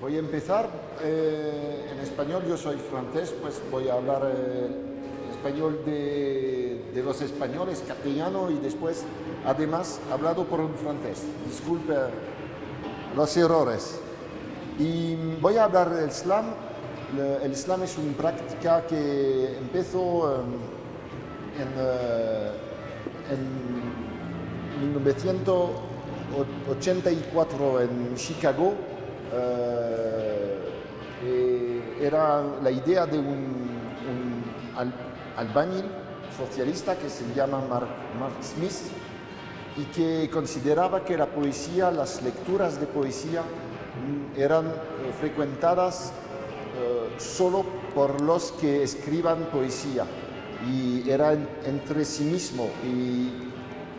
Voy a empezar en español. Yo soy francés, pues voy a hablar español de los españoles, castellano, y después, además, hablado por un francés. Disculpe los errores. Y voy a hablar del Islam. El Islam es una práctica que empezó en 1984 en Chicago. Era la idea de un albañil socialista que se llama Mark Smith, y que consideraba que la poesía, las lecturas de poesía eran frecuentadas solo por los que escriban poesía, y era entre sí mismo, y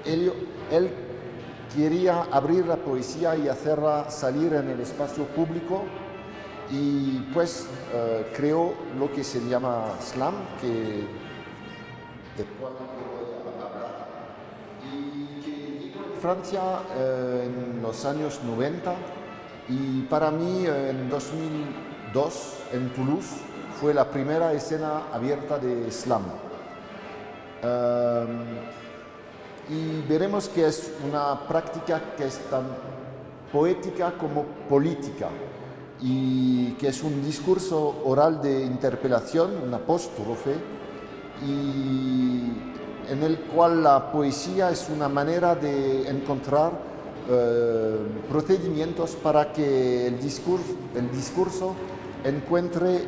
él quería abrir la poesía y hacerla salir en el espacio público, y pues creó lo que se llama slam, de cual voy a hablar, y que vino en Francia en los años 90, y para mí en 2002 en Toulouse fue la primera escena abierta de slam. Y veremos que es una práctica que es tan poética como política, y que es un discurso oral de interpelación, un apóstrofe, y en el cual la poesía es una manera de encontrar procedimientos para que el discurso encuentre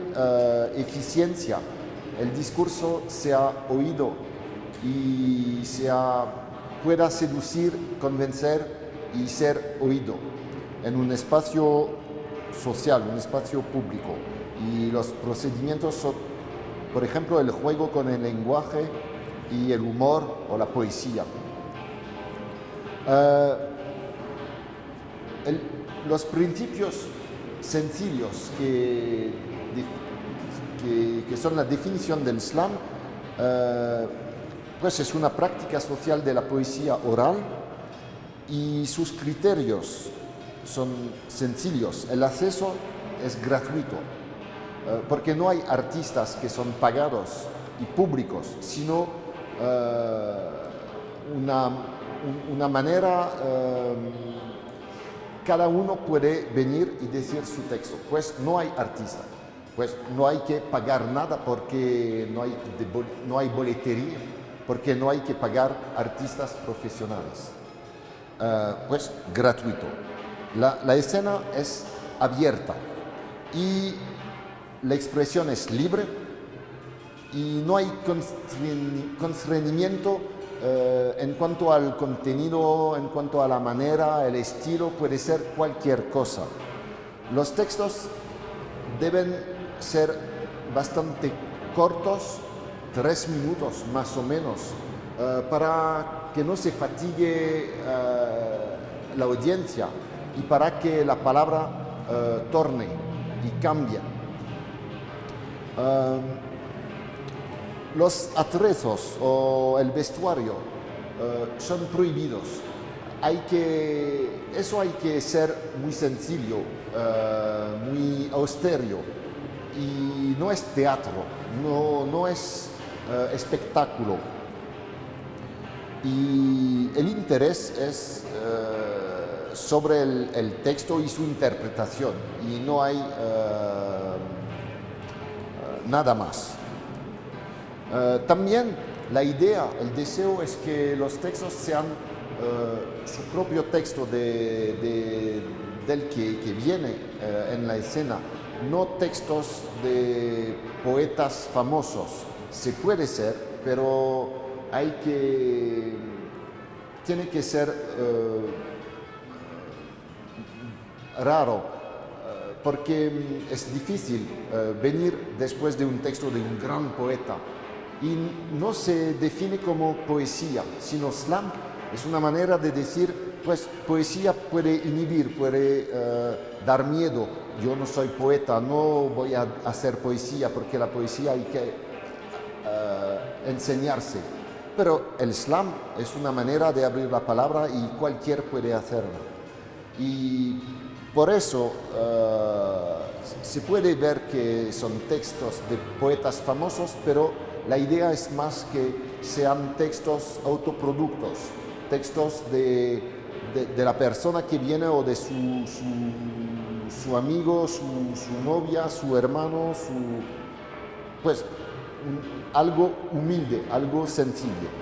eficiencia, el discurso sea oído y pueda seducir, convencer y ser oído en un espacio social, un espacio público. Y los procedimientos son, por ejemplo, el juego con el lenguaje y el humor o la poesía. Los principios sencillos que son la definición del slam, pues es una práctica social de la poesía oral, y sus criterios son sencillos. El acceso es gratuito, porque no hay artistas que son pagados y públicos, sino una manera, cada uno puede venir y decir su texto. Pues no hay artista, pues no hay que pagar nada, porque no hay boletería, porque no hay que pagar artistas profesionales. Pues gratuito. La escena es abierta y la expresión es libre, y no hay constreñimiento en cuanto al contenido, en cuanto a la manera, el estilo. Puede ser cualquier cosa. Los textos deben ser bastante cortos, 3 minutos más o menos, para que no se fatigue la audiencia, y para que la palabra torne y cambie. Los atrezos o el vestuario son prohibidos. Eso hay que ser muy sencillo, muy austero, y no es teatro, no es espectáculo. Y el interés es sobre el texto y su interpretación, y no hay nada más. También la idea, el deseo es que los textos sean su propio texto del que viene en la escena, no textos de poetas famosos. Se puede ser, pero tiene que ser raro, porque es difícil venir después de un texto de un gran poeta, y no se define como poesía, sino slam es una manera de decir, pues poesía puede inhibir, puede dar miedo. Yo no soy poeta, no voy a hacer poesía, porque la poesía hay que enseñarse. Pero el slam es una manera de abrir la palabra, y cualquier puede hacerlo. Y por eso se puede ver que son textos de poetas famosos, pero la idea es más que sean textos autoproductos, textos de la persona que viene o de su amigo, su novia, su hermano, pues algo humilde, algo sensible.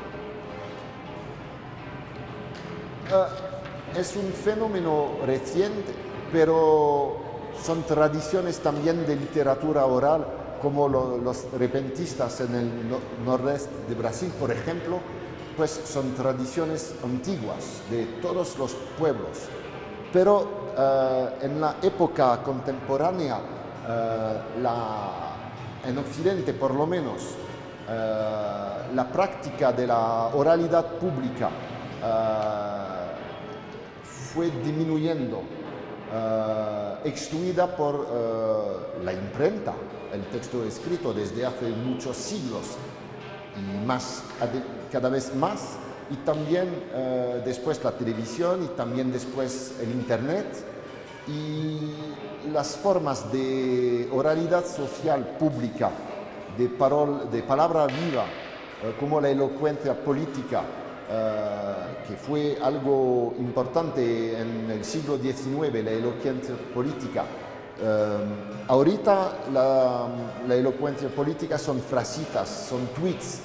Es un fenómeno reciente, pero son tradiciones también de literatura oral, como los repentistas en el nordeste de Brasil, por ejemplo, pues son tradiciones antiguas de todos los pueblos. Pero en la época contemporánea, en Occidente por lo menos, la práctica de la oralidad pública fue disminuyendo, excluida por la imprenta, el texto escrito desde hace muchos siglos y más, cada vez más, y también después la televisión y también después el internet, y las formas de oralidad social pública, de palabra viva, como la elocuencia política, que fue algo importante en el siglo XIX, la elocuencia política. Ahorita la elocuencia política son frasitas, son tweets.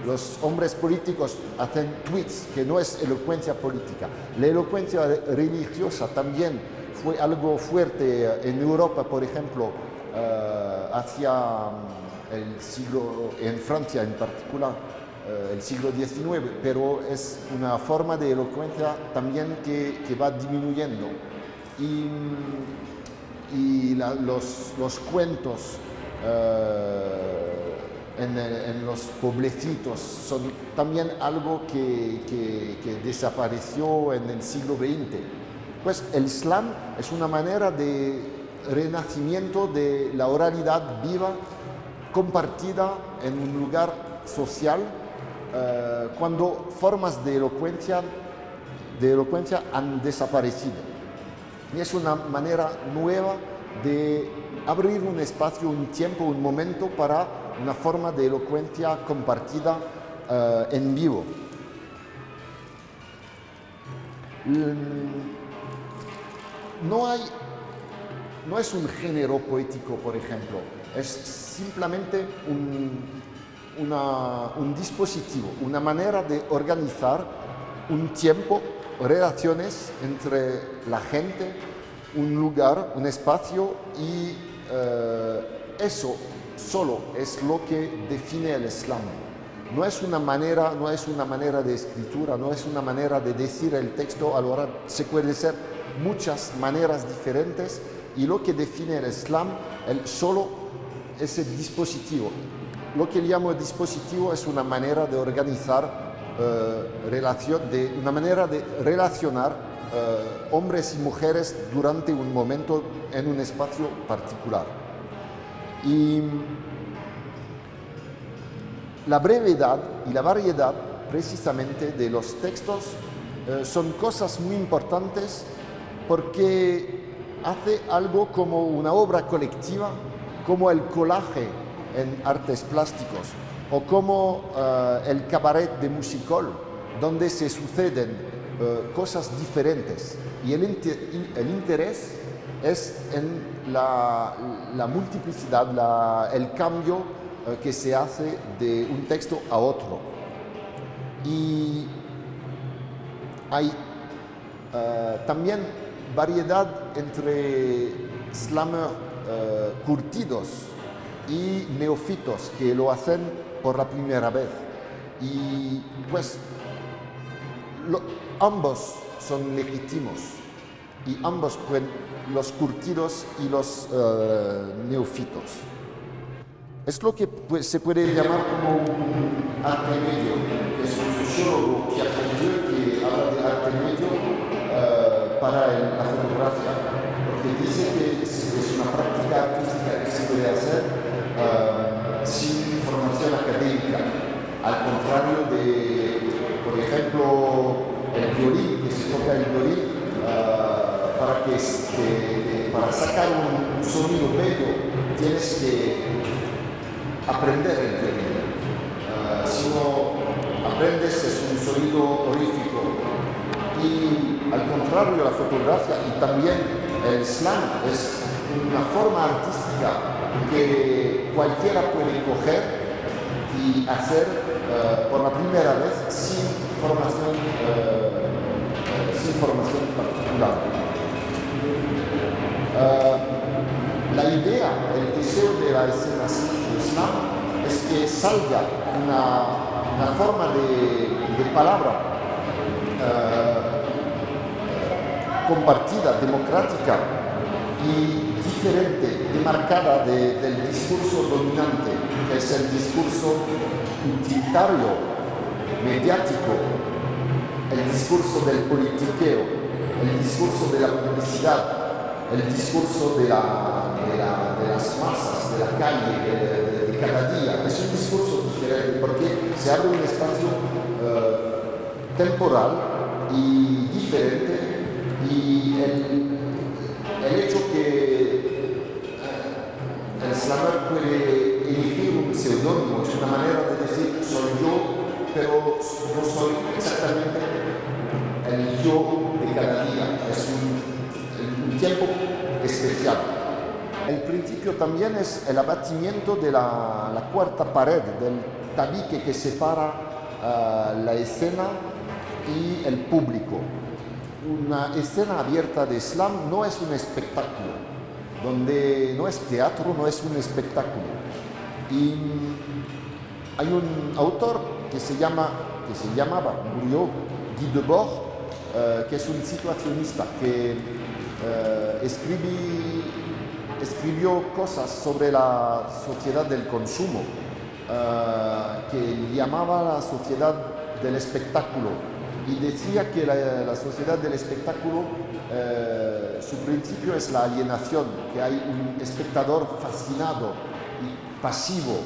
Los hombres políticos hacen tweets, que no es elocuencia política. La elocuencia religiosa también fue algo fuerte en Europa, por ejemplo, hacia el siglo, en Francia en particular, el siglo XIX, pero es una forma de elocuencia también que va disminuyendo. Y los cuentos en los pueblecitos son también algo que desapareció en el siglo XX. Pues el slam es una manera de renacimiento de la oralidad viva, compartida en un lugar social, cuando formas de elocuencia han desaparecido. Y es una manera nueva de abrir un espacio, un tiempo, un momento para una forma de elocuencia compartida en vivo. No es un género poético, por ejemplo, es simplemente un dispositivo, una manera de organizar un tiempo, relaciones entre la gente, un lugar, un espacio, y eso solo es lo que define el slam. No es una manera de escritura, no es una manera de decir el texto, ahora se puede ser muchas maneras diferentes, y lo que define el slam, solo es el dispositivo. Lo que llamo dispositivo es una manera de organizar una manera de relacionar hombres y mujeres durante un momento en un espacio particular. Y la brevedad y la variedad precisamente de los textos son cosas muy importantes, porque hace algo como una obra colectiva, como el collage en artes plásticos, o como el cabaret de musical, donde se suceden cosas diferentes, y el interés es en la multiplicidad, el cambio que se hace de un texto a otro. Y hay también variedad entre slammers curtidos y neófitos que lo hacen por la primera vez. Y pues ambos son legítimos, y ambos pueden, los curtidos y los neófitos. Es lo que se puede llamar como un arte medio, que es un sociólogo que aprendió, que habla de arte medio para la fotografía, porque dice que es una práctica artística que se puede hacer sin formación académica, al contrario de, por ejemplo, el violín, que se toca el violín, para sacar un sonido bello tienes que aprender el violín. Si no aprendes es un sonido horrífico. Y al contrario, la fotografía y también el slam es una forma artística que cualquiera puede coger y hacer por la primera vez sin formación particular. La idea, el deseo de la escena del slam es que salga una forma de palabra compartida, democrática y diferente, demarcada del discurso dominante, que es el discurso utilitario, mediático, el discurso del politiqueo, el discurso de la publicidad, el discurso de las masas, de la calle, de cada día. Es un discurso diferente porque se abre un espacio temporal y diferente, y el hecho que el slammer puede elegir un seudónimo es una manera de decir soy yo, pero no soy exactamente el yo de cada día. Es un tiempo especial. El principio también es el abatimiento de la cuarta pared, del tabique que separa la escena y el público. Una escena abierta de slam no es un espectáculo, donde no es teatro, no es un espectáculo. Y hay un autor que se llamaba, murió, Guy Debord, que es un situacionista que escribió cosas sobre la sociedad del consumo, que llamaba la sociedad del espectáculo. Y decía que la sociedad del espectáculo, su principio es la alienación, que hay un espectador fascinado y pasivo.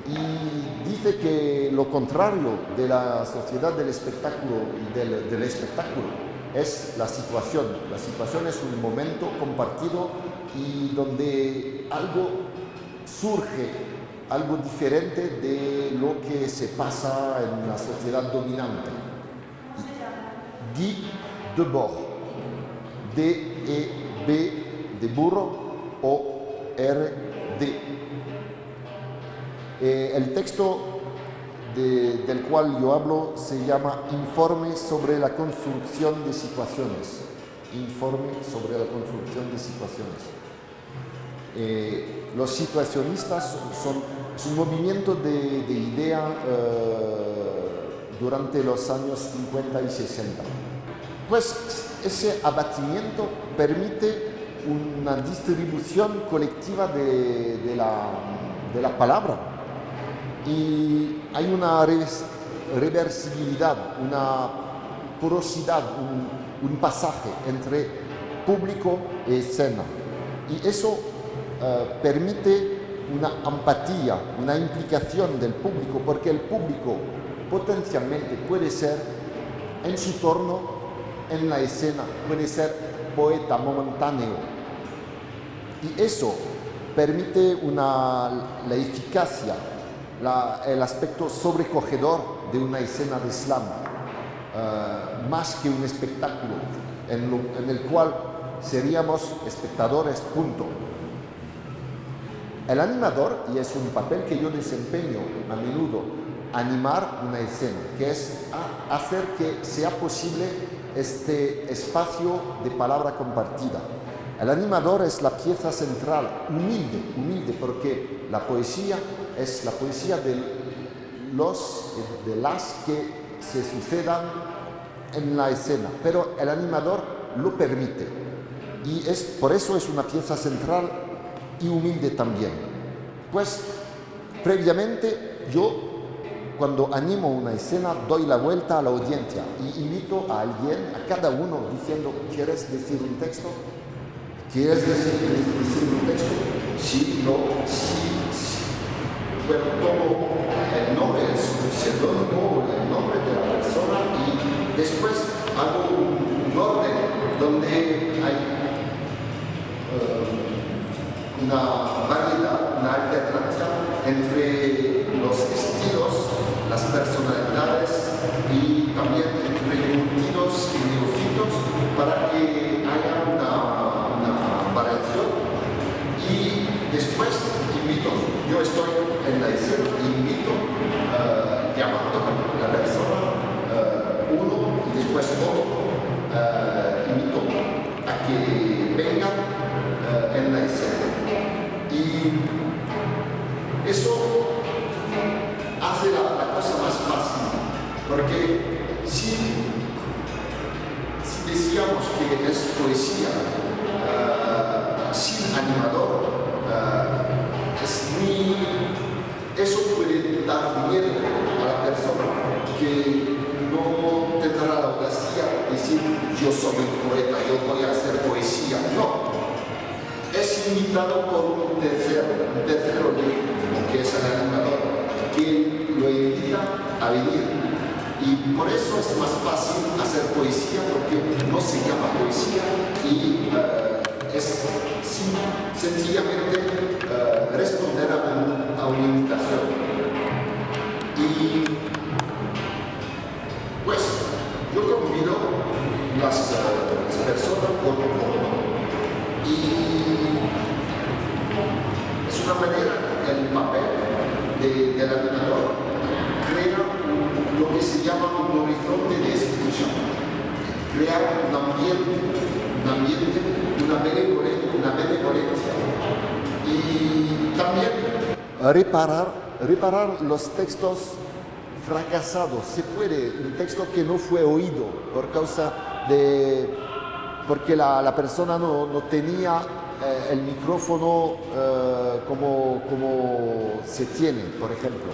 Y dice que lo contrario de la sociedad del espectáculo y del espectáculo es la situación. La situación es un momento compartido y donde algo surge, algo diferente de lo que se pasa en la sociedad dominante. Guy Debord, D-E-B de burro, O-R-D. El texto del cual yo hablo se llama Informe sobre la construcción de situaciones. Informe sobre la construcción de situaciones. Los situacionistas son un movimiento de idea durante los años 50 y 60. Pues ese abatimiento permite una distribución colectiva de la palabra, y hay una reversibilidad, una porosidad, un pasaje entre público y escena, y eso permite una empatía, una implicación del público, porque el público potencialmente puede ser en su torno, en la escena, puede ser poeta momentáneo, y eso permite la eficacia, el aspecto sobrecogedor de una escena de slam, más que un espectáculo en el cual seríamos espectadores, punto. El animador, y es un papel que yo desempeño a menudo, animar una escena, que es hacer que sea posible este espacio de palabra compartida. El animador es la pieza central, humilde, porque la poesía es la poesía de las que se sucedan en la escena, pero el animador lo permite, y por eso es una pieza central y humilde también. Pues previamente yo, cuando animo una escena, doy la vuelta a la audiencia y invito a alguien, a cada uno, diciendo: ¿quieres decir un texto? ¿Quieres decir un texto? Sí, no, sí. Bueno, tomo el nombre, el seudónimo, el nombre de la persona, y después hago un orden donde hay una variedad, una alternancia entre los estilos, las personalidades y también entre curtidos y neófitos para que haya una variación. Y después invito, yo estoy en la escena, invito llamando a la persona uno y después otro, invito a que vengan en la escena. Y eso hace la cosa más fácil, porque si decíamos que es poesía sin animador, eso puede dar miedo a la persona que no tendrá la audacia de decir yo soy un poeta, yo voy a hacer poesía. No, es invitado por un tercero legítimo, que es el animador, que lo invita a venir. Y por eso es más fácil hacer poesía, porque no se llama poesía y es sencillamente responder a una invitación. Y pues yo convido las personas por uno y es una manera, el papel del animador crea lo que se llama un horizonte de escucha, crear un ambiente, una benevolencia y también reparar los textos fracasados. Se puede, un texto que no fue oído porque la persona no tenía el micrófono como se tiene, por ejemplo.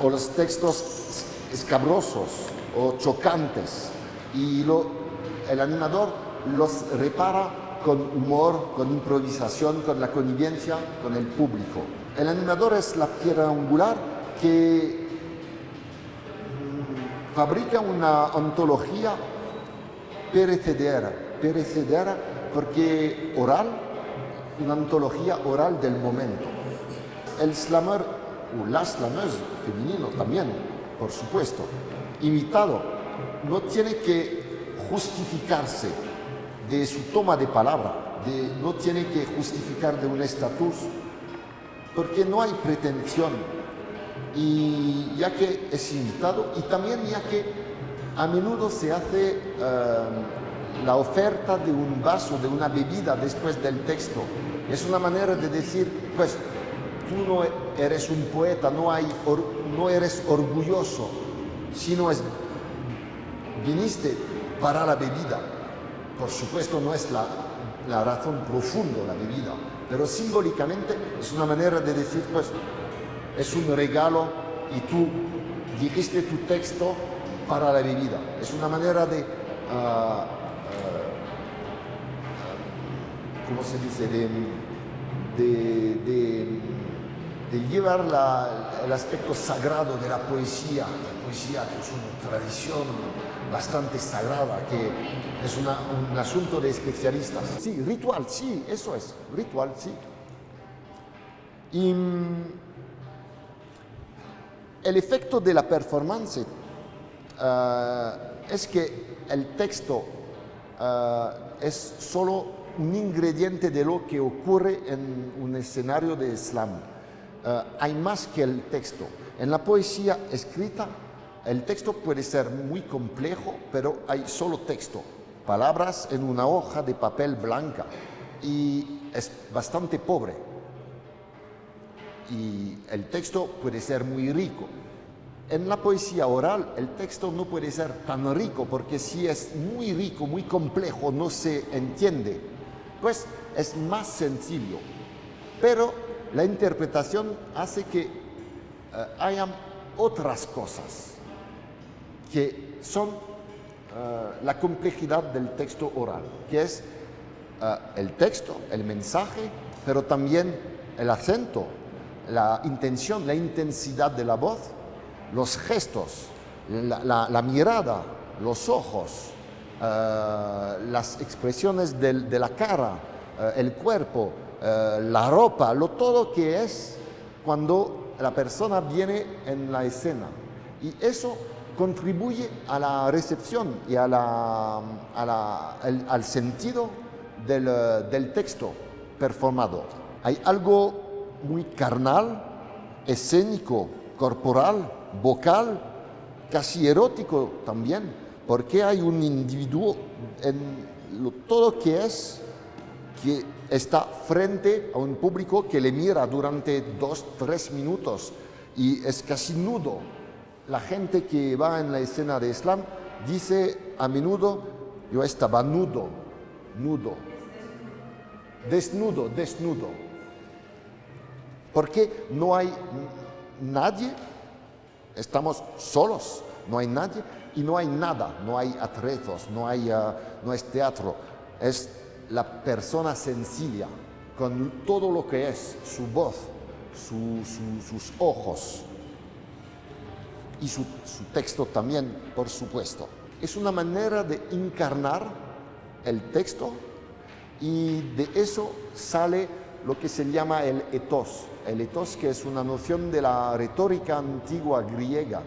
O los textos escabrosos o chocantes. Y el animador los repara con humor, con improvisación, con la connivencia con el público. El animador es la piedra angular que fabrica una ontología perecedera porque oral, una ontología oral del momento. El slammer o la slameuse femenino también, por supuesto, invitado, no tiene que justificarse de su toma de palabra, no tiene que justificar de un estatus, porque no hay pretensión, y ya que es invitado, y también ya que a menudo se hace la oferta de un vaso, de una bebida después del texto. Es una manera de decir, pues, tú no eres un poeta, no eres orgulloso, sino viniste para la bebida. Por supuesto no es la razón profunda la bebida, pero simbólicamente es una manera de decir, pues, es un regalo y tú dijiste tu texto para la bebida. Es una manera de, ¿cómo se dice? De llevar el aspecto sagrado de la poesía que es una tradición bastante sagrada, que es un asunto de especialistas. Sí, ritual, sí, eso es, ritual, sí. Y el efecto de la performance es que el texto es solo un ingrediente de lo que ocurre en un escenario de slam. Hay más que el texto. En la poesía escrita, el texto puede ser muy complejo, pero hay solo texto, palabras en una hoja de papel blanca, y es bastante pobre. Y el texto puede ser muy rico. En la poesía oral, el texto no puede ser tan rico, porque si es muy rico, muy complejo, no se entiende. Pues es más sencillo. Pero la interpretación hace que hayan otras cosas que son la complejidad del texto oral, que es el texto, el mensaje, pero también el acento, la intención, la intensidad de la voz, los gestos, la mirada, los ojos, las expresiones de la cara, el cuerpo, la ropa, todo que es cuando la persona viene en la escena. Y eso contribuye a la recepción y al sentido del texto performado. Hay algo muy carnal, escénico, corporal, vocal, casi erótico también, porque hay un individuo en todo que está frente a un público que le mira durante 2-3 minutos y es casi nudo. La gente que va en la escena de Islam dice a menudo, yo estaba desnudo. Porque no hay nadie, estamos solos, no hay nadie y no hay nada, no hay atrezos, no es teatro, es la persona sencilla, con todo lo que es, su voz, sus ojos y su texto también, por supuesto. Es una manera de encarnar el texto y de eso sale lo que se llama el ethos. El ethos, que es una noción de la retórica antigua griega,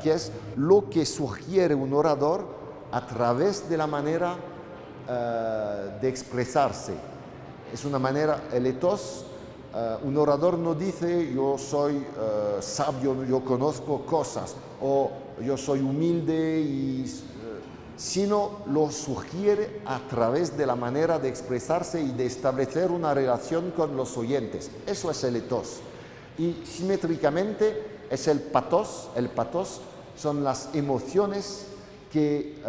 que es lo que sugiere un orador a través de la manera de expresarse. Es una manera, el ethos, un orador no dice yo soy sabio, yo conozco cosas, o yo soy humilde, sino lo sugiere a través de la manera de expresarse y de establecer una relación con los oyentes. Eso es el ethos. Y simétricamente es el pathos. El pathos son las emociones que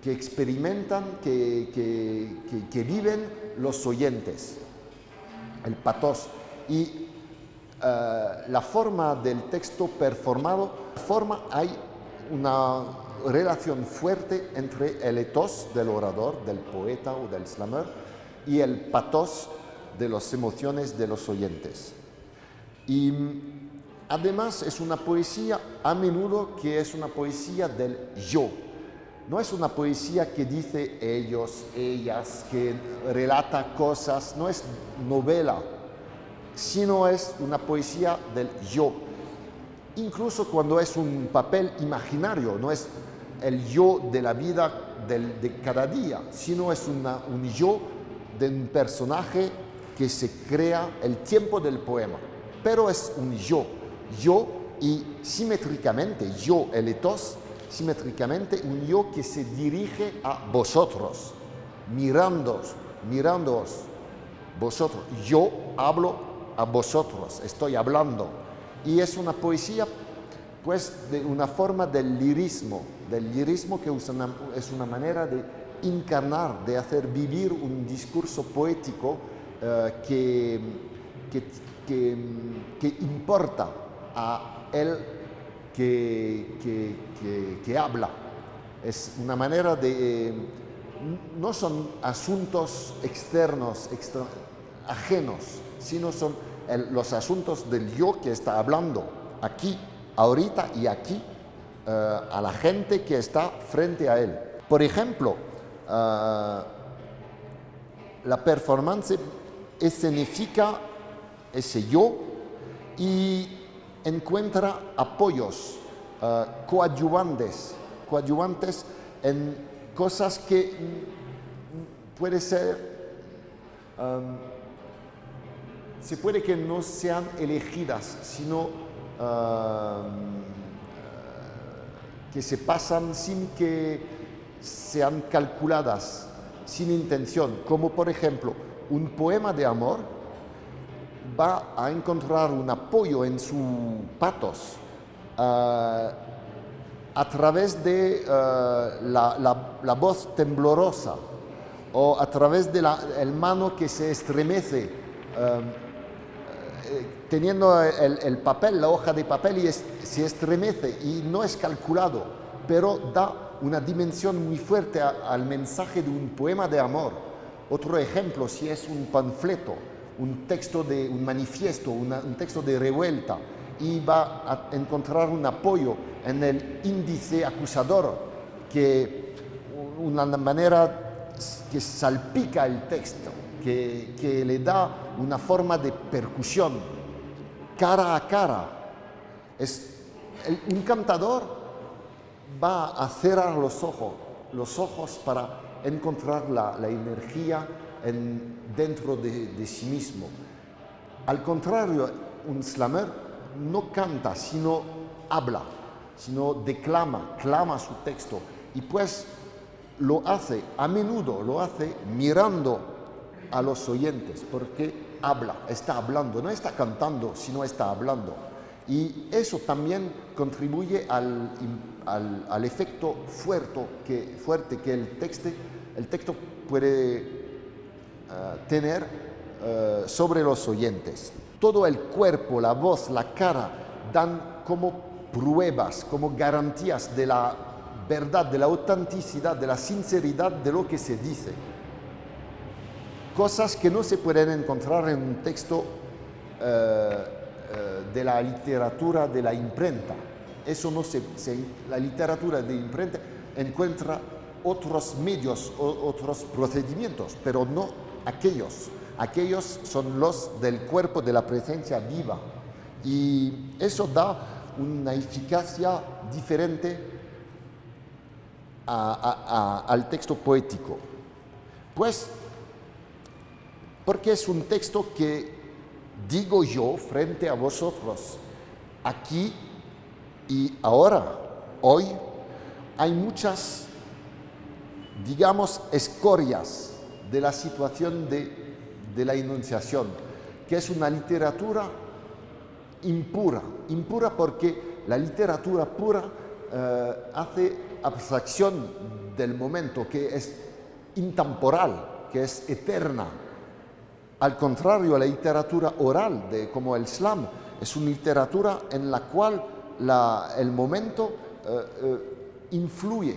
experimentan, que viven los oyentes. El pathos. Y la forma del texto performado, hay una relación fuerte entre el ethos del orador, del poeta o del slammer, y el pathos de las emociones de los oyentes. Y además es una poesía a menudo que es una poesía del yo. No es una poesía que dice ellos, ellas, que relata cosas, no es novela, sino es una poesía del yo. Incluso cuando es un papel imaginario, no es el yo de la vida de cada día, sino es un yo de un personaje que se crea el tiempo del poema. Pero es un yo y simétricamente, el ethos, simétricamente un yo que se dirige a vosotros, mirándoos, vosotros. Yo hablo a vosotros, estoy hablando. Y es una poesía, pues, de una forma del lirismo que es una manera de encarnar, de hacer vivir un discurso poético que importa a él que habla. Es una manera de... no son asuntos externos, ajenos, sino son los asuntos del yo que está hablando aquí, ahorita y aquí, a la gente que está frente a él. Por ejemplo, la performance escenifica ese yo y encuentra apoyos, coadyuvantes en cosas que puede ser... se puede que no sean elegidas, sino que se pasan sin que sean calculadas, sin intención. Como por ejemplo, un poema de amor va a encontrar un apoyo en su pathos a través de la voz temblorosa o a través de la mano que se estremece, teniendo el papel, la hoja de papel, y se estremece y no es calculado, pero da una dimensión muy fuerte al mensaje de un poema de amor. Otro ejemplo, si es un panfleto, un manifiesto, un texto de revuelta, y va a encontrar un apoyo en el índice acusador, que una manera que salpica el texto, que le da una forma de percusión, cara a cara. Un cantador va a cerrar los ojos para encontrar la energía dentro de sí mismo. Al contrario, un slammer no canta, sino habla, sino clama su texto. Y pues a menudo lo hace mirando a los oyentes, porque está hablando, no está cantando, sino está hablando. Y eso también contribuye al efecto fuerte que el texto puede tener sobre los oyentes. Todo el cuerpo, la voz, la cara dan como pruebas, como garantías de la verdad, de la autenticidad, de la sinceridad de lo que se dice. Cosas que no se pueden encontrar en un texto de la literatura de la imprenta. La literatura de imprenta encuentra otros medios, otros procedimientos, pero no aquellos. Aquellos son los del cuerpo, de la presencia viva. Y eso da una eficacia diferente al texto poético. Pues, porque es un texto que digo yo frente a vosotros, aquí y ahora, hoy, hay muchas, digamos, escorias de la situación de la Enunciación, que es una literatura impura porque la literatura pura hace abstracción del momento, que es intemporal, que es eterna. Al contrario, la literatura oral, como el slam, es una literatura en la cual el momento influye,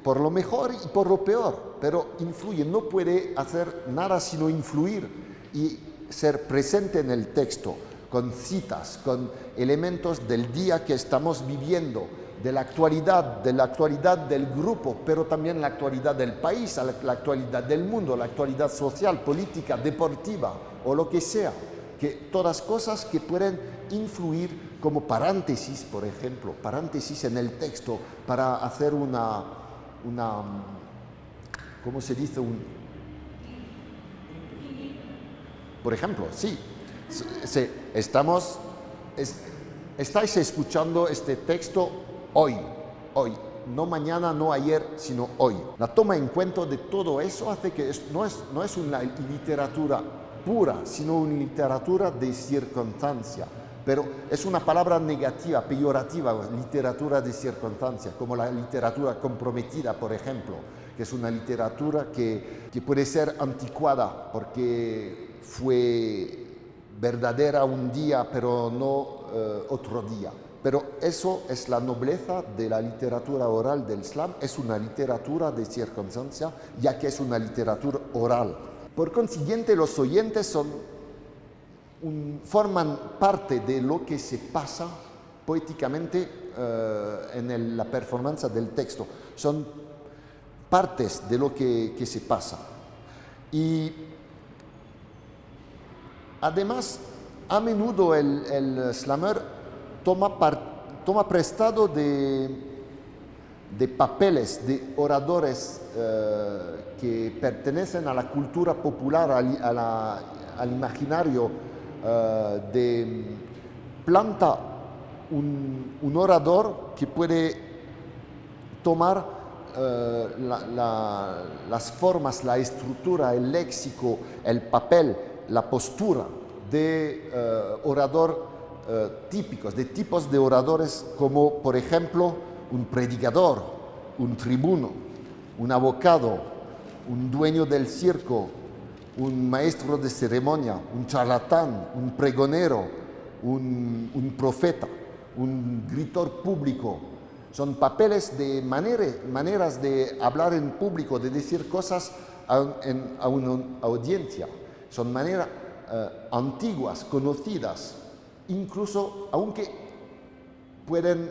por lo mejor y por lo peor, pero influye, no puede hacer nada sino influir y ser presente en el texto, con citas, con elementos del día que estamos viviendo, de la actualidad del grupo, pero también la actualidad del país, la actualidad del mundo, la actualidad social, política, deportiva o lo que sea, que todas cosas que pueden influir como paréntesis, por ejemplo, paréntesis en el texto para hacer ¿cómo se dice? Por ejemplo, sí, estáis escuchando este texto hoy, no mañana, no ayer, sino hoy. La toma en cuenta de todo eso hace que no es una literatura pura, sino una literatura de circunstancia. Pero es una palabra negativa, peyorativa, literatura de circunstancia, como la literatura comprometida, por ejemplo, que es una literatura que puede ser anticuada porque fue verdadera un día, pero no otro día. Pero eso es la nobleza de la literatura oral del slam, es una literatura de circunstancia, ya que es una literatura oral. Por consiguiente, los oyentes forman parte de lo que se pasa poéticamente en la performance del texto. Son partes de lo que se pasa. Y además, a menudo el slammer toma prestado de papeles de oradores que pertenecen a la cultura popular, al imaginario, planta un orador que puede tomar las formas, la estructura, el léxico, el papel, la postura de orador típicos, de tipos de oradores como, por ejemplo, un predicador, un tribuno, un abogado, un dueño del circo, un maestro de ceremonia, un charlatán, un pregonero, un profeta, un gritor público. Son papeles de maneras de hablar en público, de decir cosas a una audiencia. Son maneras antiguas, conocidas, incluso aunque pueden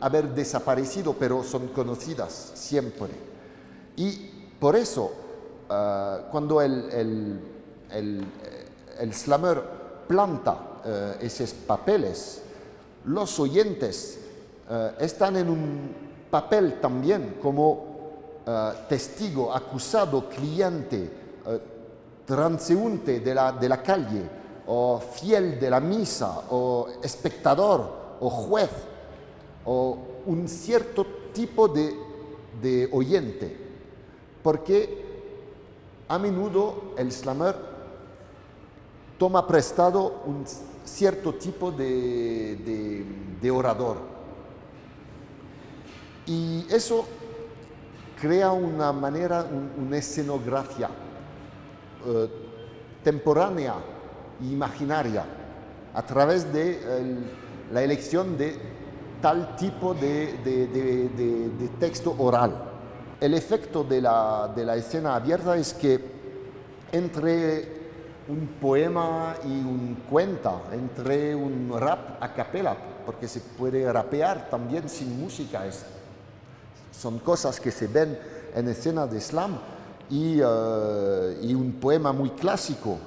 haber desaparecido, pero son conocidas siempre. Y por eso, cuando el slammer planta esos papeles, los oyentes están en un papel también como testigo, acusado, cliente, transeúnte de la calle, o fiel de la misa, o espectador, o juez, o un cierto tipo de oyente, porque a menudo el slammer toma prestado un cierto tipo de orador. Y eso crea una manera, una escenografía temporánea e imaginaria a través de la elección de tal tipo de texto oral. El efecto de la escena abierta es que entre un poema y un cuento, entre un rap a capella, porque se puede rapear también sin música. Son cosas que se ven en escena de slam y un poema muy clásico.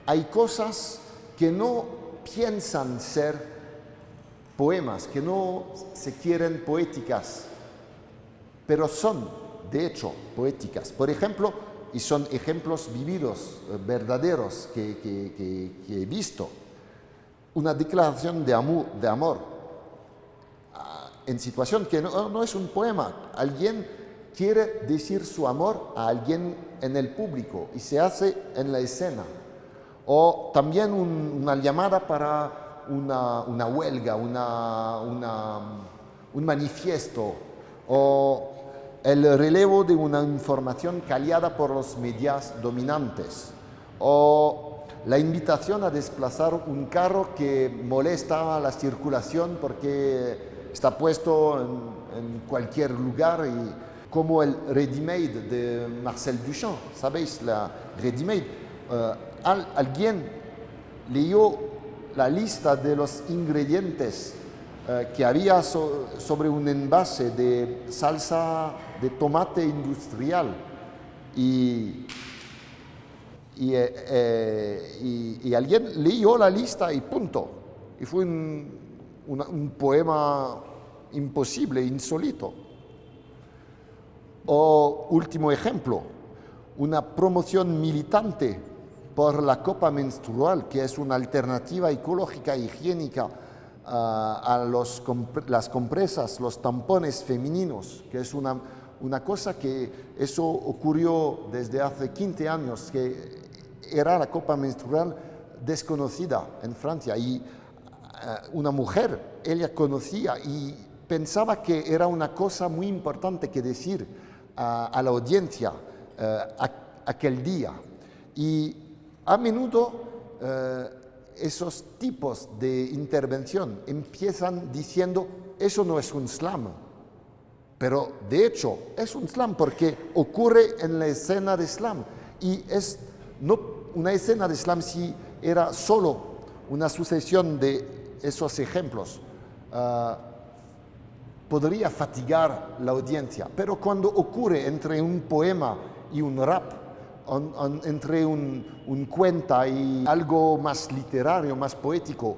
Hay cosas que no piensan ser poemas, que no se quieren poéticas, pero son, de hecho, poéticas. Por ejemplo, y son ejemplos vividos, verdaderos, que he visto, una declaración de amor en situación que no es un poema. Alguien quiere decir su amor a alguien en el público y se hace en la escena. O también una llamada para una huelga, un manifiesto, o el relevo de una información callada por los medios dominantes, o la invitación a desplazar un carro que molesta la circulación porque está puesto en cualquier lugar, y como el ready-made de Marcel Duchamp. ¿Sabéis la ready-made? Alguien leyó la lista de los ingredientes que había sobre un envase de salsa de tomate industrial y alguien leyó la lista y punto. Y fue un poema imposible, insólito. O último ejemplo, una promoción militante por la copa menstrual, que es una alternativa ecológica e higiénica a las compresas, los tampones femeninos, que es una cosa que eso ocurrió desde hace 15 años, que era la copa menstrual desconocida en Francia, y una mujer, ella conocía y pensaba que era una cosa muy importante que decir a la audiencia aquel día. Y a menudo esos tipos de intervención empiezan diciendo: eso no es un slam, pero de hecho es un slam porque ocurre en la escena de slam, y es no una escena de slam si era solo una sucesión de esos ejemplos. Podría fatigar la audiencia, pero cuando ocurre entre un poema y un rap, entre un cuento y algo más literario, más poético,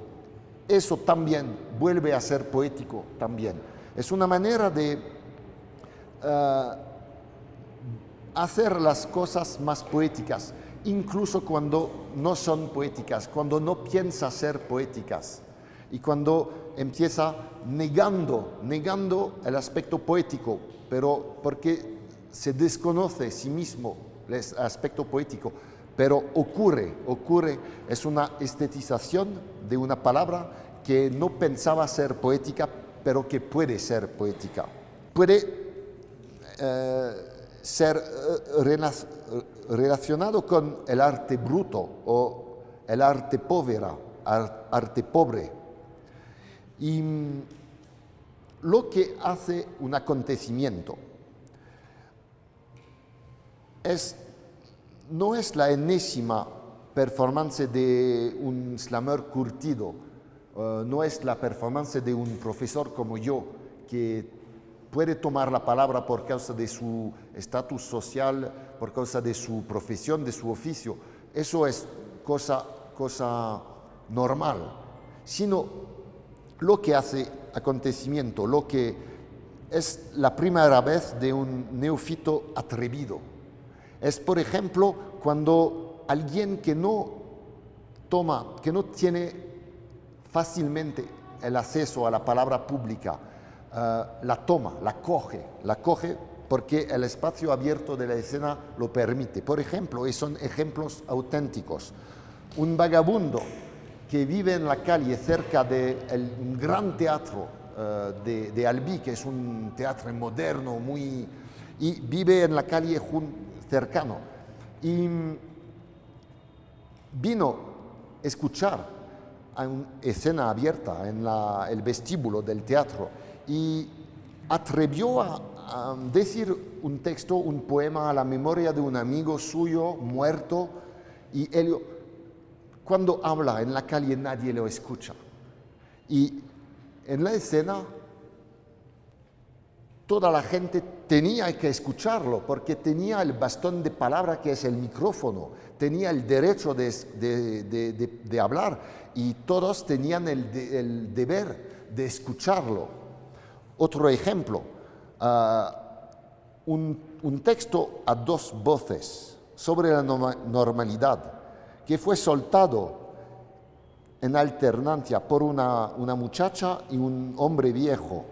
eso también vuelve a ser poético también. Es una manera de hacer las cosas más poéticas, incluso cuando no son poéticas, cuando no piensa ser poéticas, y cuando empieza negando el aspecto poético, pero porque se desconoce sí mismo el aspecto poético, pero ocurre, es una estetización de una palabra que no pensaba ser poética, pero que puede ser poética. Puede ser relacionado con el arte bruto o el arte pobre. Y lo que hace un acontecimiento no es la enésima performance de un slammer curtido, no es la performance de un profesor como yo que puede tomar la palabra por causa de su estatus social, por causa de su profesión, de su oficio. Eso es cosa normal. Sino lo que hace acontecimiento, lo que es la primera vez de un neófito atrevido. Es, por ejemplo, cuando alguien que no tiene fácilmente el acceso a la palabra pública, la toma, la coge porque el espacio abierto de la escena lo permite. Por ejemplo, y son ejemplos auténticos, un vagabundo que vive en la calle cerca de un gran teatro de Albi, que es un teatro moderno, y vive en la calle cercano. Y vino a escuchar a una escena abierta en el vestíbulo del teatro y atrevió a decir un texto, un poema a la memoria de un amigo suyo muerto, y él, cuando habla en la calle, nadie lo escucha. Y en la escena, toda la gente tenía que escucharlo, porque tenía el bastón de palabra que es el micrófono, tenía el derecho de hablar, y todos tenían el deber de escucharlo. Otro ejemplo, un texto a dos voces sobre la normalidad, que fue soltado en alternancia por una muchacha y un hombre viejo.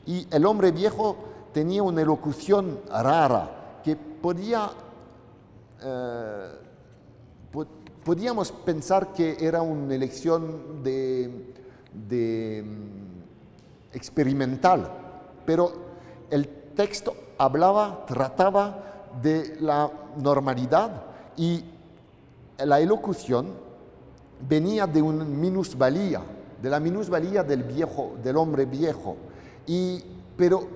Y el hombre viejo tenía una elocución rara que podíamos pensar que era una elección experimental, pero el texto trataba de la normalidad, y la elocución venía de una minusvalía, de la minusvalía del hombre viejo. Pero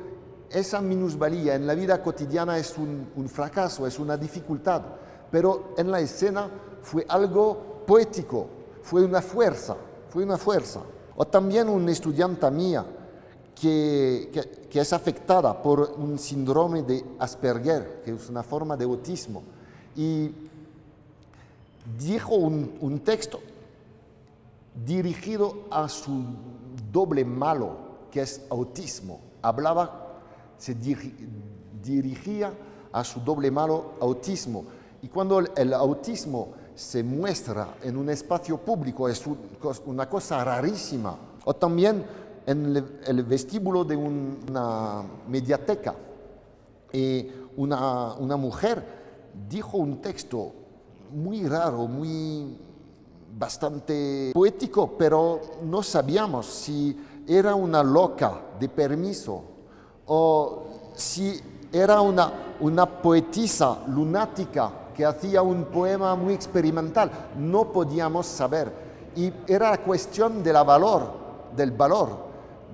esa minusvalía en la vida cotidiana es un fracaso, es una dificultad. Pero en la escena fue algo poético, fue una fuerza. O también una estudiante mía que es afectada por un síndrome de Asperger, que es una forma de autismo, y dijo un texto dirigido a su doble malo, que es autismo. Se dirigía a su doble malo, autismo. Y cuando el autismo se muestra en un espacio público, es una cosa rarísima. O también en el vestíbulo de una mediateca, una mujer dijo un texto muy raro, bastante poético, pero no sabíamos si era una loca de permiso o si era una poetisa lunática que hacía un poema muy experimental. No podíamos saber. Y era cuestión del valor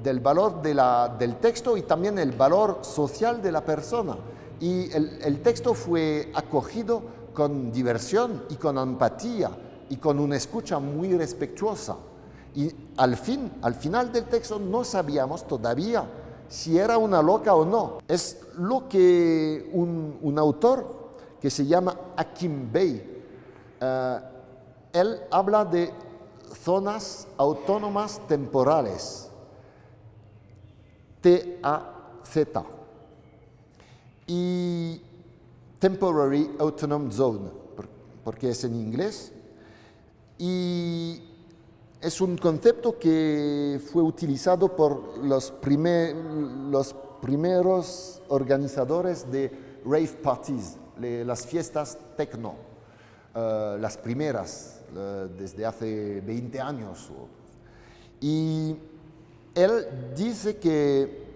del texto, y también el valor social de la persona. Y el texto fue acogido con diversión y con empatía y con una escucha muy respetuosa. Y al final del texto no sabíamos todavía si era una loca o no. Es lo que un autor que se llama Hakim Bey, él habla de zonas autónomas temporales, TAZ, y Temporary Autonomous Zone, porque es en inglés, y es un concepto que fue utilizado por los primeros organizadores de rave parties, las fiestas techno, las primeras, desde hace 20 años. Y él dice que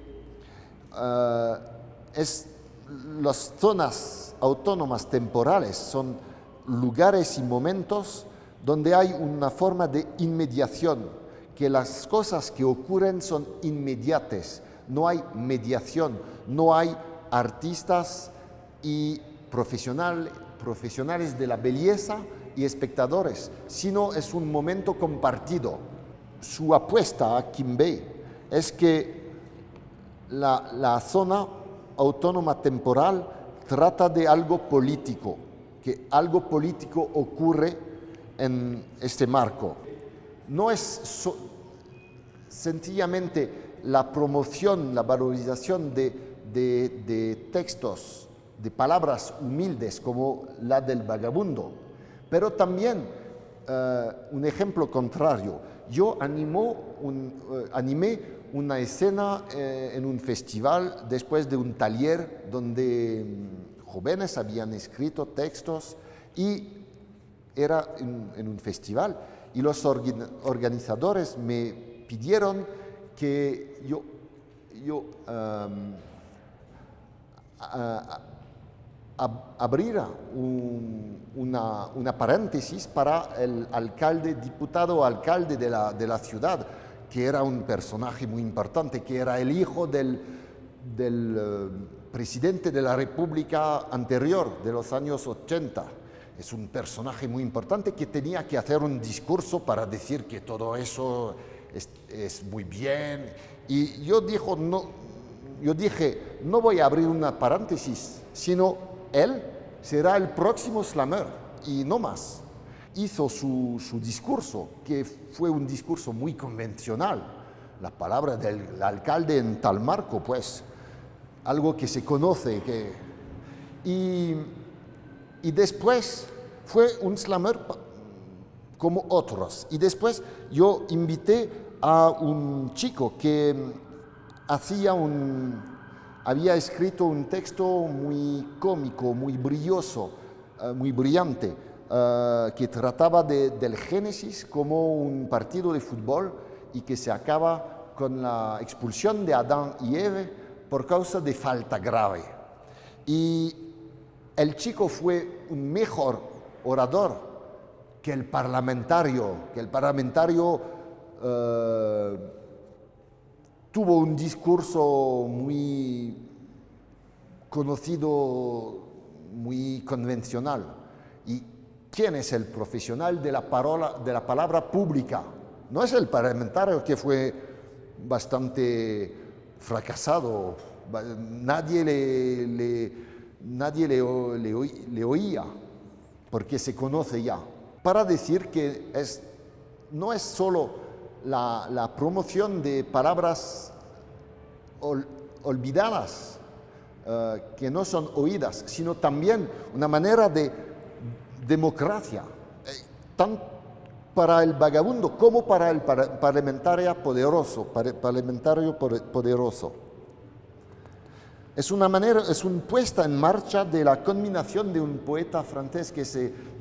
las zonas autónomas temporales son lugares y momentos donde hay una forma de inmediación, que las cosas que ocurren son inmediatas, no hay mediación, no hay artistas y profesionales de la belleza y espectadores, sino es un momento compartido. Su apuesta a Hakim Bey es que la zona autónoma temporal trata de algo político, que algo político ocurre en este marco. No es sencillamente la promoción, la valorización de textos, de palabras humildes como la del vagabundo, pero también un ejemplo contrario. Yo animé una escena en un festival después de un taller donde jóvenes habían escrito textos y era en un festival y los organizadores me pidieron que yo abriera una paréntesis para el diputado alcalde de la ciudad, que era un personaje muy importante, que era el hijo del presidente de la República anterior, de los años 80. Es un personaje muy importante que tenía que hacer un discurso para decir que todo eso es muy bien. Y yo dije, no voy a abrir una paréntesis, sino él será el próximo slammer y no más. Hizo su discurso, que fue un discurso muy convencional. La palabra del alcalde en tal marco, pues, algo que se conoce. Y después fue un slammer como otros. Y después yo invité a un chico que había escrito un texto muy cómico, muy brilloso, muy brillante, que trataba del Génesis como un partido de fútbol y que se acaba con la expulsión de Adán y Eva por causa de falta grave. Y el chico fue un mejor orador que el parlamentario, tuvo un discurso muy conocido, muy convencional. ¿Y quién es el profesional de la palabra pública? No es el parlamentario, que fue bastante fracasado. Nadie le oía, porque se conoce ya. Para decir que no es solo la promoción de palabras olvidadas, que no son oídas, sino también una manera de democracia, tanto para el vagabundo como para el parlamentario poderoso. Es una puesta en marcha de la combinación de un poeta francés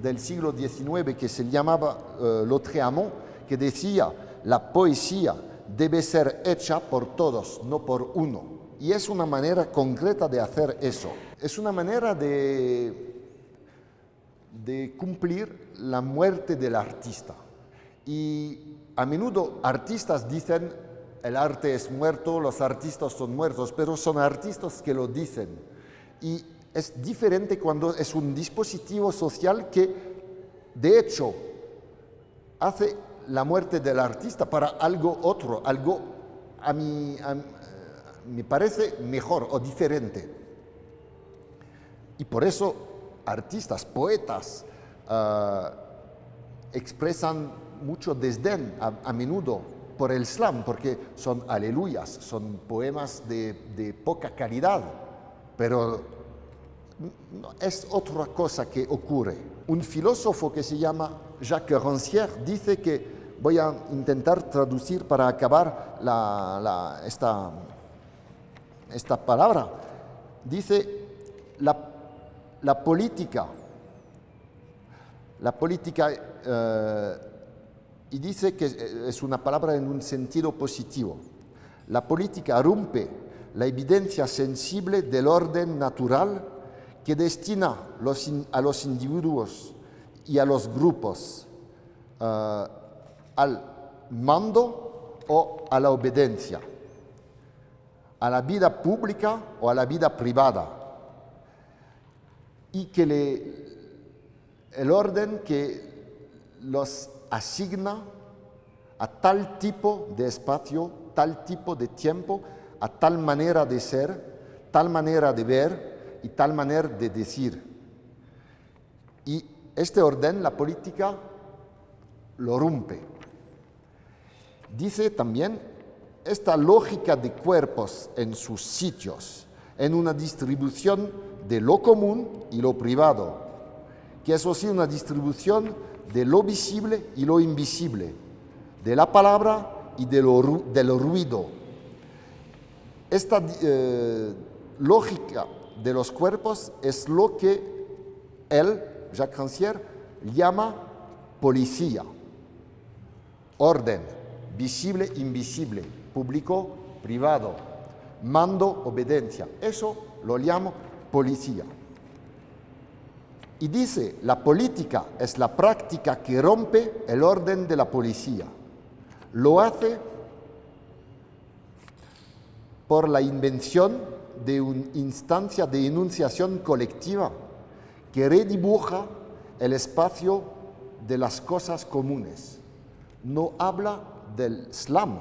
del siglo XIX que se llamaba Lautréamont, que decía: la poesía debe ser hecha por todos, no por uno. Y es una manera concreta de hacer eso. Es una manera de cumplir la muerte del artista. Y a menudo artistas dicen: el arte es muerto, los artistas son muertos, pero son artistas que lo dicen. Y es diferente cuando es un dispositivo social que, de hecho, hace la muerte del artista para algo otro, algo a mí me parece mejor o diferente. Y por eso artistas, poetas, expresan mucho desdén a menudo por el slam, porque son aleluyas, son poemas de poca calidad, pero es otra cosa que ocurre. Un filósofo que se llama Jacques Rancière dice que, voy a intentar traducir para acabar esta palabra, dice: la política, y dice que es una palabra en un sentido positivo. La política rompe la evidencia sensible del orden natural que destina a los individuos y a los grupos al mando o a la obediencia, a la vida pública o a la vida privada, y que el orden que los asigna a tal tipo de espacio, tal tipo de tiempo, a tal manera de ser, tal manera de ver y tal manera de decir. Y este orden, la política, lo rompe. Dice también, esta lógica de cuerpos en sus sitios, en una distribución de lo común y lo privado, que es así una distribución de lo visible y lo invisible, de la palabra y del ruido. Esta lógica de los cuerpos es lo que él, Jacques Rancière, llama policía, orden, visible, invisible, público, privado, mando, obediencia. Eso lo llamo policía. Y dice, la política es la práctica que rompe el orden de la policía. Lo hace por la invención de una instancia de enunciación colectiva que redibuja el espacio de las cosas comunes. No habla del slam,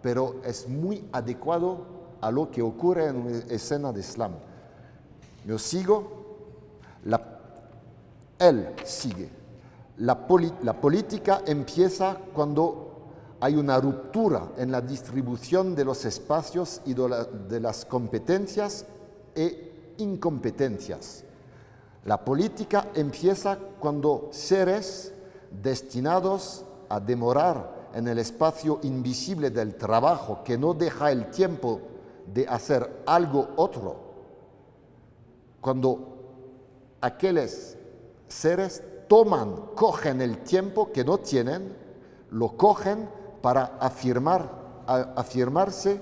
pero es muy adecuado a lo que ocurre en una escena de slam. Yo sigo, él sigue. La política empieza cuando hay una ruptura en la distribución de los espacios y de las competencias e incompetencias. La política empieza cuando seres destinados a demorar en el espacio invisible del trabajo que no deja el tiempo de hacer algo otro, cuando aquellos seres cogen el tiempo que no tienen, lo cogen para afirmarse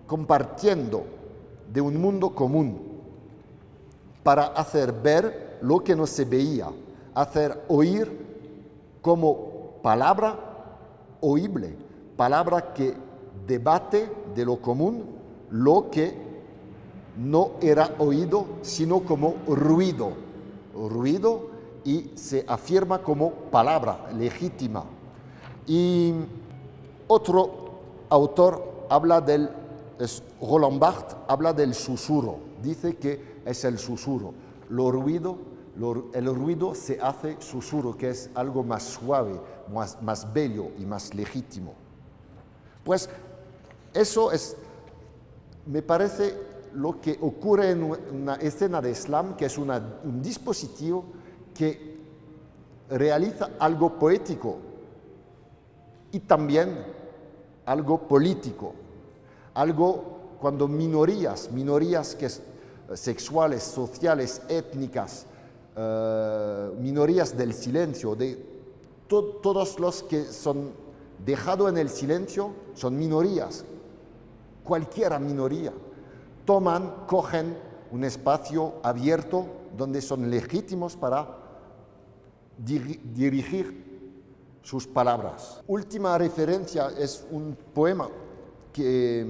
compartiendo de un mundo común, para hacer ver lo que no se veía, hacer oír como palabra oíble, palabra que debate de lo común lo que no era oído, sino como ruido, y se afirma como palabra legítima. Y otro autor Roland Barthes, habla del susurro, dice que es el susurro. El ruido se hace susurro, que es algo más suave, más bello y más legítimo. Pues eso me parece lo que ocurre en una escena de slam, que es un dispositivo que realiza algo poético y también algo político. Algo cuando minorías que sexuales, sociales, étnicas, minorías del silencio, de todos los que son dejados en el silencio, son minorías, cualquier minoría, cogen un espacio abierto donde son legítimos para dirigir sus palabras. Última referencia es un poema que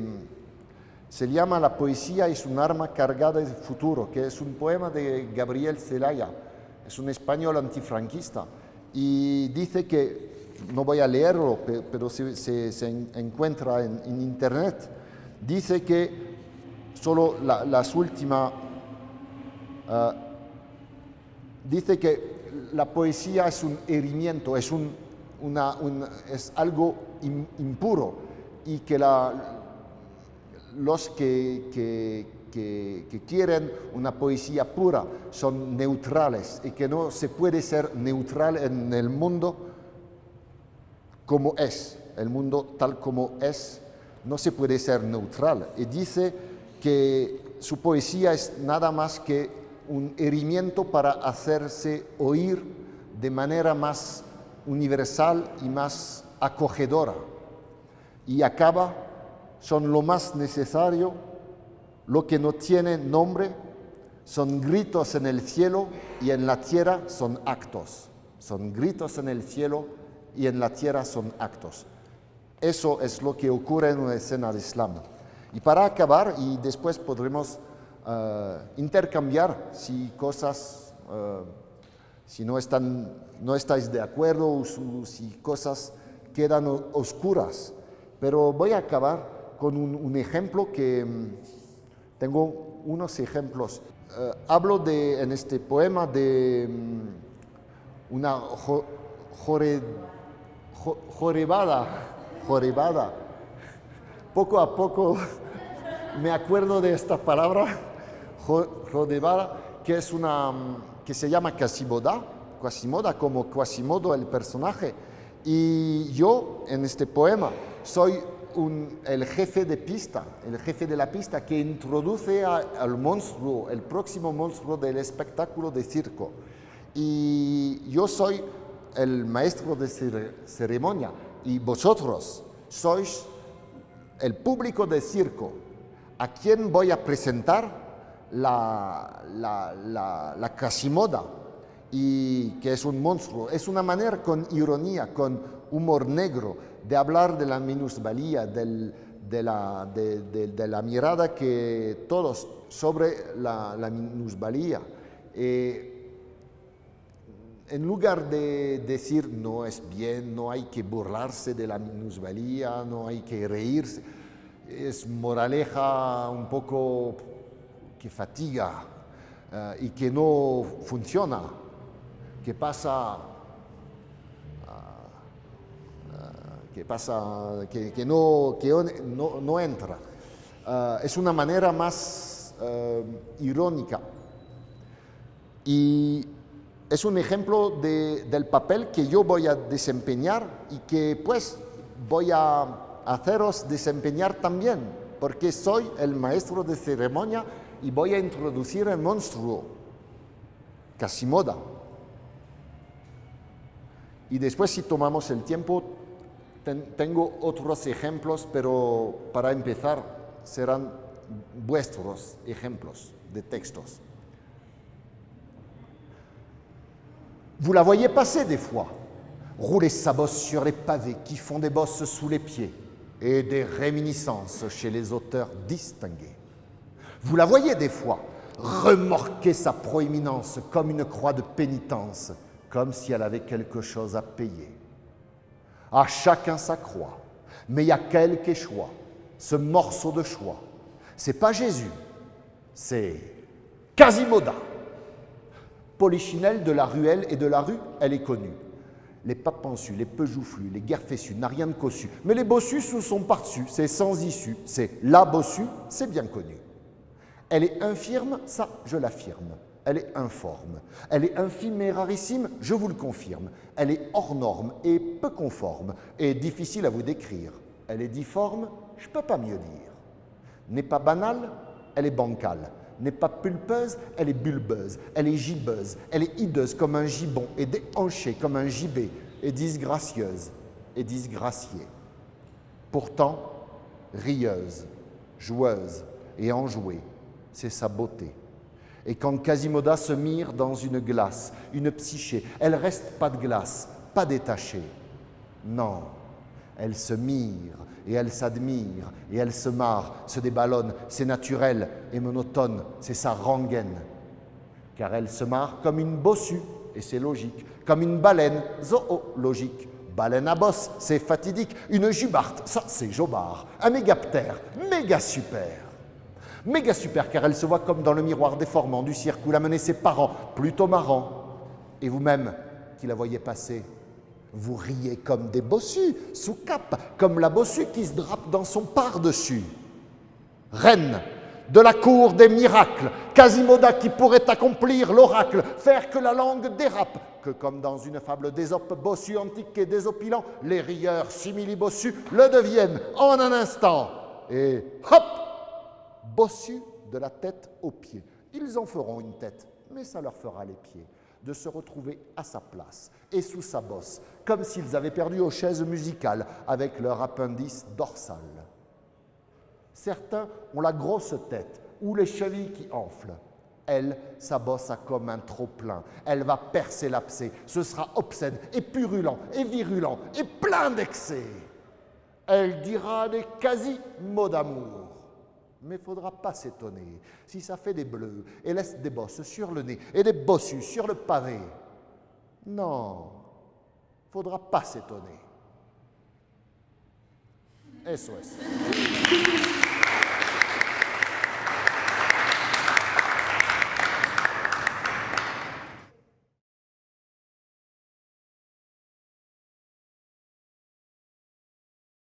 se llama La poesía es un arma cargada de futuro, que es un poema de Gabriel Celaya, es un español antifranquista, y dice que, no voy a leerlo, pero se encuentra en internet, dice que solo las últimas, dice que la poesía es un herimiento, es algo impuro, y que los que quieren una poesía pura son neutrales, y que no se puede ser neutral en el mundo como es, el mundo tal como es, no se puede ser neutral. Y dice que su poesía es nada más que un herimiento para hacerse oír de manera más universal y más acogedora. Y acaba, son lo más necesario, lo que no tiene nombre, son gritos en el cielo y en la tierra son actos. Son gritos en el cielo y en la tierra son actos. Eso es lo que ocurre en una escena de slam. Y para acabar, y después podremos intercambiar si cosas, si no estáis de acuerdo, o si cosas quedan oscuras. Pero voy a acabar con un ejemplo que tengo unos ejemplos. Hablo en este poema de una jorobada. Poco a poco me acuerdo de esta palabra, jorobada, que es que se llama Quasimoda como Quasimodo el personaje. Y yo, en este poema, soy el jefe de la pista que introduce al monstruo, el próximo monstruo del espectáculo de circo. Y yo soy el maestro de ceremonia y vosotros sois el público de circo a quien voy a presentar la Quasimoda, y que es un monstruo. Es una manera con ironía, con humor negro, de hablar de la minusvalía, de la mirada que todos sobre la minusvalía. En lugar de decir no es bien, no hay que burlarse de la minusvalía, no hay que reírse, es moraleja un poco que fatiga y que no funciona, que no entra. Es una manera más irónica. Y es un ejemplo del papel que yo voy a desempeñar y que pues voy a haceros desempeñar también, porque soy el maestro de ceremonia y voy a introducir el monstruo, Quasimoda. Y después, si tomamos el tiempo, tengo otros ejemplos, pero para empezar serán vuestros ejemplos de textos. Vous la voyez passer des fois, rouler sa bosse sur les pavés qui font des bosses sous les pieds et des réminiscences chez les auteurs distingués. Vous la voyez des fois remorquer sa proéminence comme une croix de pénitence, comme si elle avait quelque chose à payer. À chacun sa croix, mais il y a quelque choix, ce morceau de choix. C'est pas Jésus, c'est Quasimoda. Polichinelle de la ruelle et de la rue, elle est connue. Les papensus, les peu joufflus, les guerfessus, n'a rien de cossu. Mais les bossus sous son par-dessus, c'est sans issue. C'est la bossue, c'est bien connu. Elle est infirme, ça, je l'affirme. Elle est informe. Elle est infime et rarissime, je vous le confirme. Elle est hors norme et peu conforme et difficile à vous décrire. Elle est difforme, je ne peux pas mieux dire. N'est pas banale, elle est bancale. N'est pas pulpeuse, elle est bulbeuse, elle est gibbeuse, elle est hideuse comme un gibbon et déhanchée comme un gibet, et disgracieuse et disgraciée. Pourtant, rieuse, joueuse et enjouée, c'est sa beauté. Et quand Quasimoda se mire dans une glace, une psyché, elle reste pas de glace, pas détachée. Non, elle se mire et elle s'admire et elle se marre, se déballonne, c'est naturel et monotone, c'est sa rengaine. Car elle se marre comme une bossue, et c'est logique, comme une baleine zoologique. Baleine à bosse, c'est fatidique. Une jubarte, ça c'est jobard. Un mégaptère, méga super. Méga super car elle se voit comme dans le miroir déformant du cirque où l'a mené ses parents, plutôt marrant. Et vous-même, qui la voyez passer, vous riez comme des bossus, sous cape, comme la bossue qui se drape dans son par-dessus. Reine de la cour des miracles, Quasimoda qui pourrait accomplir l'oracle, faire que la langue dérape, que comme dans une fable d'Ésope, bossu antique et désopilant, les rieurs simili-bossus le deviennent en un instant. Et hop, bossu de la tête aux pieds. Ils en feront une tête, mais ça leur fera les pieds. De se retrouver à sa place et sous sa bosse, comme s'ils avaient perdu aux chaises musicales avec leur appendice dorsal. Certains ont la grosse tête ou les chevilles qui enflent. Elle, sa bosse a comme un trop-plein. Elle va percer l'abcès. Ce sera obscène et purulent et virulent et plein d'excès. Elle dira des quasi-mots d'amour. Mais il ne faudra pas s'étonner si ça fait des bleus et laisse des bosses sur le nez et des bossus sur le pavé. Non, il ne faudra pas s'étonner. Eso es.